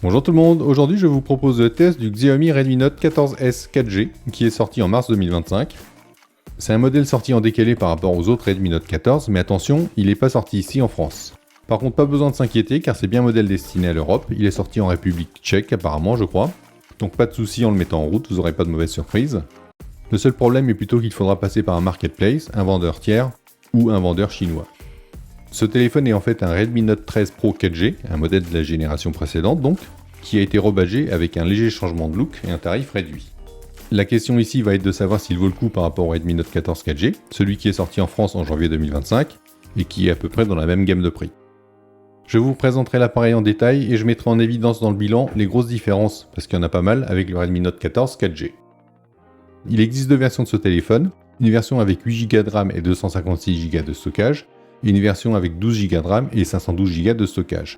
Bonjour tout le monde, aujourd'hui je vous propose le test du Xiaomi Redmi Note 14S 4G qui est sorti en mars 2025. C'est un modèle sorti en décalé par rapport aux autres Redmi Note 14, mais attention, il n'est pas sorti ici en France. Par contre, pas besoin de s'inquiéter car c'est bien un modèle destiné à l'Europe, il est sorti en République tchèque apparemment je crois, donc pas de soucis en le mettant en route, vous n'aurez pas de mauvaise surprise. Le seul problème est plutôt qu'il faudra passer par un marketplace, un vendeur tiers ou un vendeur chinois. Ce téléphone est en fait un Redmi Note 13 Pro 4G, un modèle de la génération précédente donc, qui a été rebadgé avec un léger changement de look et un tarif réduit. La question ici va être de savoir s'il vaut le coup par rapport au Redmi Note 14 4G, celui qui est sorti en France en janvier 2025, et qui est à peu près dans la même gamme de prix. Je vous présenterai l'appareil en détail et je mettrai en évidence dans le bilan les grosses différences, parce qu'il y en a pas mal avec le Redmi Note 14 4G. Il existe deux versions de ce téléphone, une version avec 8Go de RAM et 256Go de stockage, et une version avec 12Go de RAM et 512Go de stockage.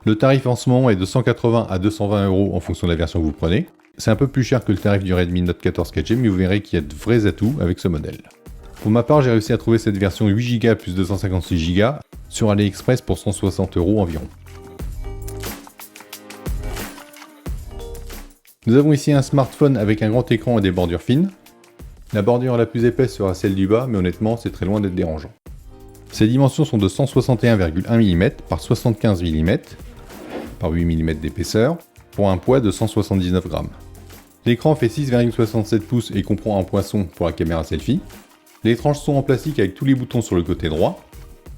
Le tarif en ce moment est de 180 à 220 € en fonction de la version que vous prenez. C'est un peu plus cher que le tarif du Redmi Note 14 4G, mais vous verrez qu'il y a de vrais atouts avec ce modèle. Pour ma part, j'ai réussi à trouver cette version 8Go plus 256Go sur AliExpress pour 160 € environ. Nous avons ici un smartphone avec un grand écran et des bordures fines. La bordure la plus épaisse sera celle du bas, mais honnêtement, c'est très loin d'être dérangeant. Ses dimensions sont de 161,1 mm par 75 mm par 8 mm d'épaisseur, pour un poids de 179 g. L'écran fait 6,67 pouces et comprend un poinçon pour la caméra selfie. Les tranches sont en plastique avec tous les boutons sur le côté droit.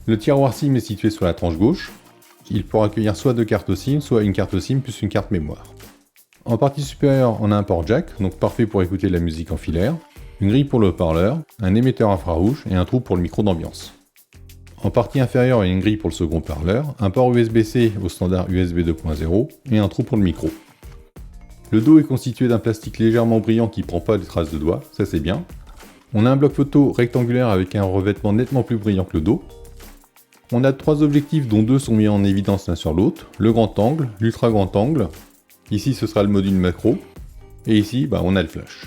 Le tiroir SIM est situé sur la tranche gauche. Il pourra accueillir soit deux cartes SIM, soit une carte SIM plus une carte mémoire. En partie supérieure, on a un port jack, donc parfait pour écouter de la musique en filaire, une grille pour le haut-parleur, un émetteur infrarouge et un trou pour le micro d'ambiance. En partie inférieure, il y a une grille pour le second parleur, un port USB-C au standard USB 2.0 et un trou pour le micro. Le dos est constitué d'un plastique légèrement brillant qui ne prend pas les traces de doigts, ça c'est bien. On a un bloc photo rectangulaire avec un revêtement nettement plus brillant que le dos. On a trois objectifs dont deux sont mis en évidence l'un sur l'autre, le grand angle, l'ultra grand angle, ici ce sera le module macro, et ici on a le flash.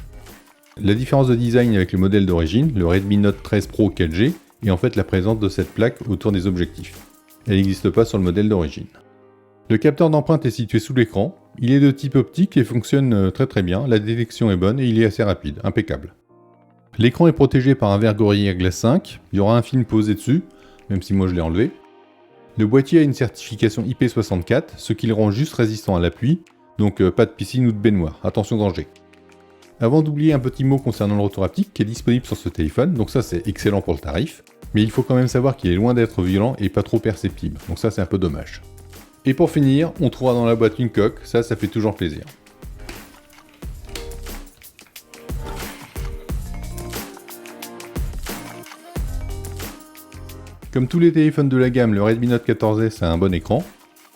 La différence de design avec le modèle d'origine, le Redmi Note 13 Pro 4G, et en fait la présence de cette plaque autour des objectifs. Elle n'existe pas sur le modèle d'origine. Le capteur d'empreinte est situé sous l'écran, il est de type optique et fonctionne très bien, la détection est bonne et il est assez rapide, impeccable. L'écran est protégé par un verre Gorilla Glass 5, il y aura un film posé dessus, même si moi je l'ai enlevé. Le boîtier a une certification IP64, ce qui le rend juste résistant à la pluie, donc pas de piscine ou de baignoire, attention danger. Avant d'oublier un petit mot concernant le retour haptique qui est disponible sur ce téléphone, donc ça c'est excellent pour le tarif, mais il faut quand même savoir qu'il est loin d'être violent et pas trop perceptible, donc ça c'est un peu dommage. Et pour finir, on trouvera dans la boîte une coque, ça fait toujours plaisir. Comme tous les téléphones de la gamme, le Redmi Note 14S a un bon écran.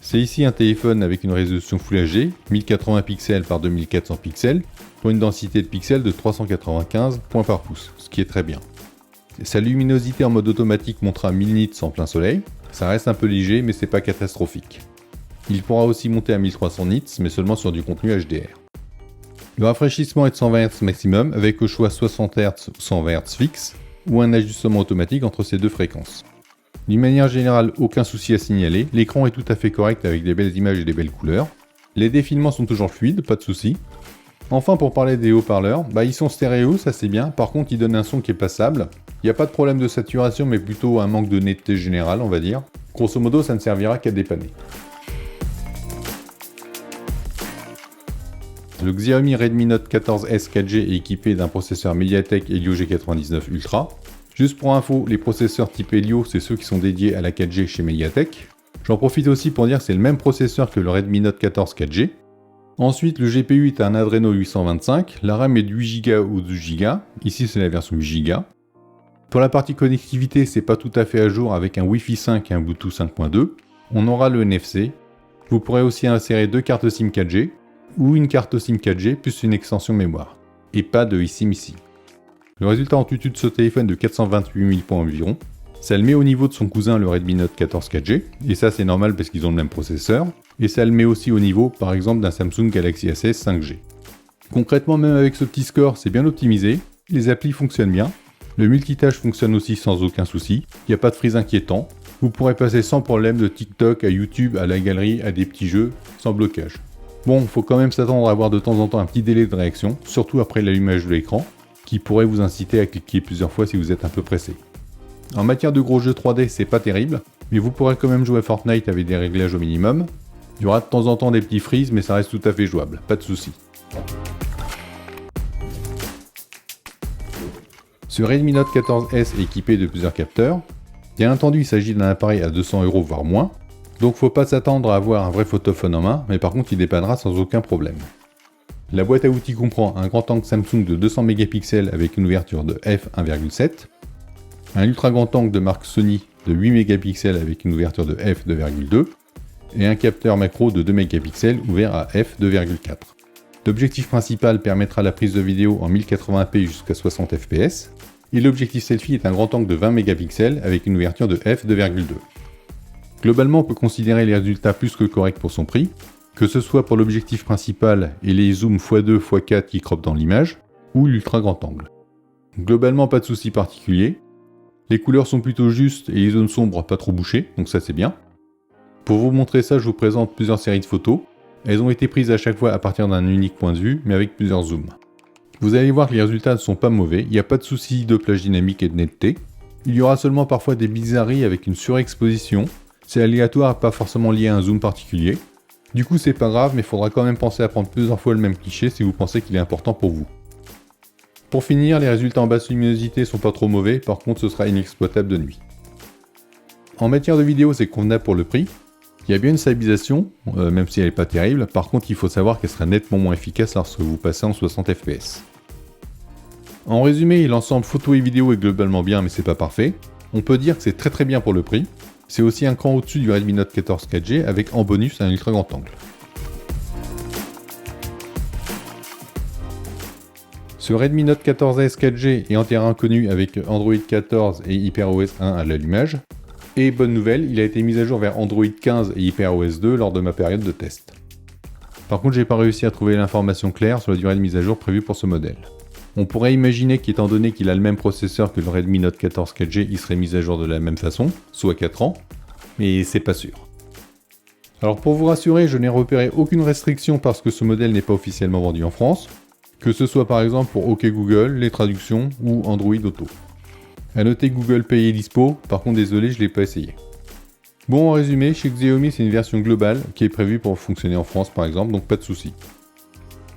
C'est ici un téléphone avec une résolution Full HD, 1080 pixels par 2400 pixels, pour une densité de pixels de 395 points par pouce, ce qui est très bien. Sa luminosité en mode automatique montre à 1000 nits en plein soleil, ça reste un peu léger mais c'est pas catastrophique. Il pourra aussi monter à 1300 nits mais seulement sur du contenu HDR. Le rafraîchissement est de 120 Hz maximum avec au choix 60 Hz ou 120 Hz fixe ou un ajustement automatique entre ces deux fréquences. D'une manière générale, aucun souci à signaler, l'écran est tout à fait correct avec des belles images et des belles couleurs. Les défilements sont toujours fluides, pas de souci. Enfin pour parler des haut-parleurs, ils sont stéréo, ça c'est bien, par contre ils donnent un son qui est passable. Il n'y a pas de problème de saturation mais plutôt un manque de netteté générale on va dire. Grosso modo ça ne servira qu'à dépanner. Le Xiaomi Redmi Note 14S 4G est équipé d'un processeur MediaTek Helio G99 Ultra. Juste pour info, les processeurs type Helio, c'est ceux qui sont dédiés à la 4G chez MediaTek. J'en profite aussi pour dire que c'est le même processeur que le Redmi Note 14 4G. Ensuite, le GPU est un Adreno 825, la RAM est de 8Go ou 12Go, ici c'est la version 8Go. Pour la partie connectivité, c'est pas tout à fait à jour avec un Wi-Fi 5 et un Bluetooth 5.2. On aura le NFC. Vous pourrez aussi insérer deux cartes SIM 4G, ou une carte SIM 4G plus une extension mémoire. Et pas de eSIM ici. Le résultat en tutu de ce téléphone de 428 000 points environ, ça le met au niveau de son cousin le Redmi Note 14 4G, et ça c'est normal parce qu'ils ont le même processeur, et ça le met aussi au niveau par exemple d'un Samsung Galaxy A16 5G. Concrètement même avec ce petit score c'est bien optimisé, les applis fonctionnent bien, le multitâche fonctionne aussi sans aucun souci, il n'y a pas de freeze inquiétant, vous pourrez passer sans problème de TikTok à YouTube à la galerie à des petits jeux sans blocage. Bon, faut quand même s'attendre à avoir de temps en temps un petit délai de réaction, surtout après l'allumage de l'écran, qui pourrait vous inciter à cliquer plusieurs fois si vous êtes un peu pressé. En matière de gros jeux 3D, c'est pas terrible, mais vous pourrez quand même jouer à Fortnite avec des réglages au minimum. Il y aura de temps en temps des petits freezes, mais ça reste tout à fait jouable, pas de soucis. Ce Redmi Note 14S est équipé de plusieurs capteurs. Bien entendu, il s'agit d'un appareil à 200 € voire moins, donc faut pas s'attendre à avoir un vrai photophone en main, mais par contre il dépannera sans aucun problème. La boîte à outils comprend un grand angle Samsung de 200 mégapixels avec une ouverture de f1.7, un ultra grand angle de marque Sony de 8 mégapixels avec une ouverture de f2.2, et un capteur macro de 2 mégapixels ouvert à f2.4. L'objectif principal permettra la prise de vidéo en 1080p jusqu'à 60 fps, et l'objectif selfie est un grand angle de 20 mégapixels avec une ouverture de f2.2. Globalement, on peut considérer les résultats plus que corrects pour son prix, que ce soit pour l'objectif principal et les zooms x2, x4 qui croppent dans l'image, ou l'ultra grand angle. Globalement, pas de soucis particuliers. Les couleurs sont plutôt justes et les zones sombres pas trop bouchées, donc ça c'est bien. Pour vous montrer ça, je vous présente plusieurs séries de photos. Elles ont été prises à chaque fois à partir d'un unique point de vue, mais avec plusieurs zooms. Vous allez voir que les résultats ne sont pas mauvais, il n'y a pas de souci de plage dynamique et de netteté. Il y aura seulement parfois des bizarreries avec une surexposition. C'est aléatoire, pas forcément lié à un zoom particulier. Du coup c'est pas grave, mais il faudra quand même penser à prendre plusieurs fois le même cliché si vous pensez qu'il est important pour vous. Pour finir, les résultats en basse luminosité sont pas trop mauvais, par contre ce sera inexploitable de nuit. En matière de vidéo, c'est convenable pour le prix. Il y a bien une stabilisation, même si elle n'est pas terrible, par contre il faut savoir qu'elle sera nettement moins efficace lorsque vous passez en 60 fps. En résumé, l'ensemble photo et vidéo est globalement bien, mais c'est pas parfait. On peut dire que c'est très bien pour le prix. C'est aussi un cran au-dessus du Redmi Note 14 4G avec en bonus un ultra grand angle. Ce Redmi Note 14S 4G est en terrain inconnu avec Android 14 et HyperOS 1 à l'allumage. Et bonne nouvelle, il a été mis à jour vers Android 15 et HyperOS 2 lors de ma période de test. Par contre, j'ai pas réussi à trouver l'information claire sur la durée de mise à jour prévue pour ce modèle. On pourrait imaginer qu'étant donné qu'il a le même processeur que le Redmi Note 14 4G, il serait mis à jour de la même façon, soit 4 ans, mais c'est pas sûr. Alors pour vous rassurer, je n'ai repéré aucune restriction parce que ce modèle n'est pas officiellement vendu en France, que ce soit par exemple pour OK Google, les traductions ou Android Auto. A noter que Google Pay est dispo, par contre désolé, je l'ai pas essayé. Bon, en résumé, chez Xiaomi c'est une version globale qui est prévue pour fonctionner en France par exemple, donc pas de soucis.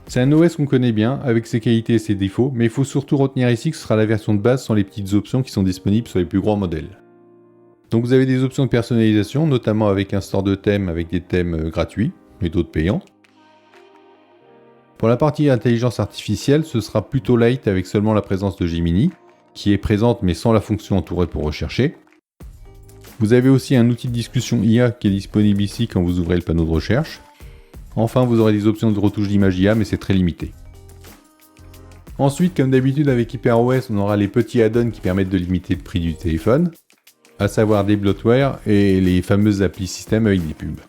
C'est un OS qu'on connaît bien, avec ses qualités et ses défauts, mais il faut surtout retenir ici que ce sera la version de base sans les petites options qui sont disponibles sur les plus grands modèles. Donc vous avez des options de personnalisation, notamment avec un store de thèmes avec des thèmes gratuits, et d'autres payants. Pour la partie intelligence artificielle, ce sera plutôt light avec seulement la présence de Gemini, qui est présente mais sans la fonction entourée pour rechercher. Vous avez aussi un outil de discussion IA qui est disponible ici quand vous ouvrez le panneau de recherche. Enfin, vous aurez des options de retouche d'image IA, mais c'est très limité. Ensuite, comme d'habitude avec HyperOS, on aura les petits add-ons qui permettent de limiter le prix du téléphone, à savoir des bloatware et les fameuses applis système avec des pubs.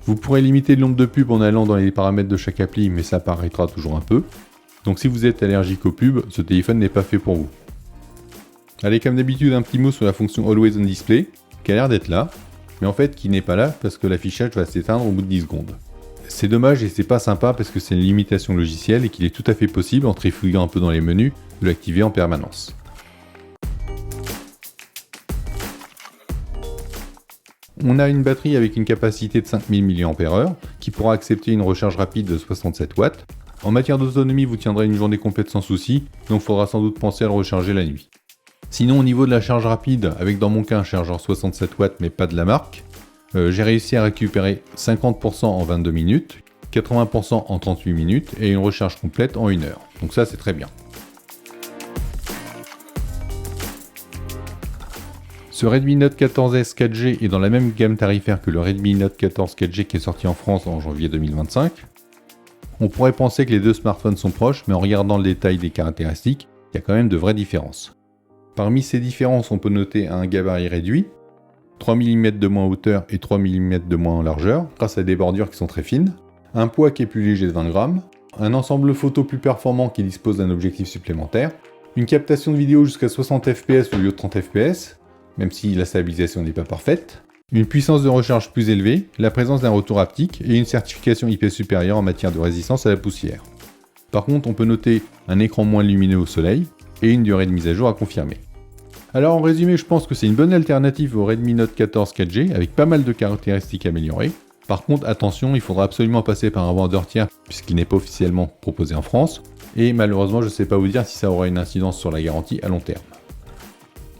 Vous pourrez limiter le nombre de pubs en allant dans les paramètres de chaque appli, mais ça apparaîtra toujours un peu. Donc si vous êtes allergique aux pubs, ce téléphone n'est pas fait pour vous. Allez, comme d'habitude, un petit mot sur la fonction Always on Display, qui a l'air d'être là, mais en fait qui n'est pas là parce que l'affichage va s'éteindre au bout de 10 secondes. C'est dommage et c'est pas sympa parce que c'est une limitation logicielle et qu'il est tout à fait possible, en trifouillant un peu dans les menus, de l'activer en permanence. On a une batterie avec une capacité de 5000 mAh qui pourra accepter une recharge rapide de 67 watts. En matière d'autonomie, vous tiendrez une journée complète sans souci, donc il faudra sans doute penser à le recharger la nuit. Sinon, au niveau de la charge rapide, avec dans mon cas un chargeur 67 watts mais pas de la marque, j'ai réussi à récupérer 50% en 22 minutes, 80% en 38 minutes et une recharge complète en 1 heure. Donc ça c'est très bien. Ce Redmi Note 14S 4G est dans la même gamme tarifaire que le Redmi Note 14 4G qui est sorti en France en janvier 2025. On pourrait penser que les deux smartphones sont proches, mais en regardant le détail des caractéristiques, il y a quand même de vraies différences. Parmi ces différences, on peut noter un gabarit réduit, 3 mm de moins en hauteur et 3 mm de moins en largeur, grâce à des bordures qui sont très fines, un poids qui est plus léger de 20 grammes, un ensemble photo plus performant qui dispose d'un objectif supplémentaire, une captation de vidéo jusqu'à 60 fps au lieu de 30 fps, même si la stabilisation n'est pas parfaite, une puissance de recharge plus élevée, la présence d'un retour haptique et une certification IP supérieure en matière de résistance à la poussière. Par contre, on peut noter un écran moins lumineux au soleil et une durée de mise à jour à confirmer. Alors en résumé, je pense que c'est une bonne alternative au Redmi Note 14 4G avec pas mal de caractéristiques améliorées. Par contre, attention, il faudra absolument passer par un vendeur tiers puisqu'il n'est pas officiellement proposé en France. Et malheureusement, je ne sais pas vous dire si ça aura une incidence sur la garantie à long terme.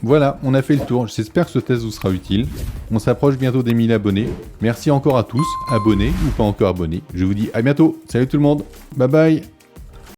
Voilà, on a fait le tour, j'espère que ce test vous sera utile. On s'approche bientôt des 1000 abonnés. Merci encore à tous, abonnés ou pas encore abonnés. Je vous dis à bientôt, salut tout le monde, bye bye.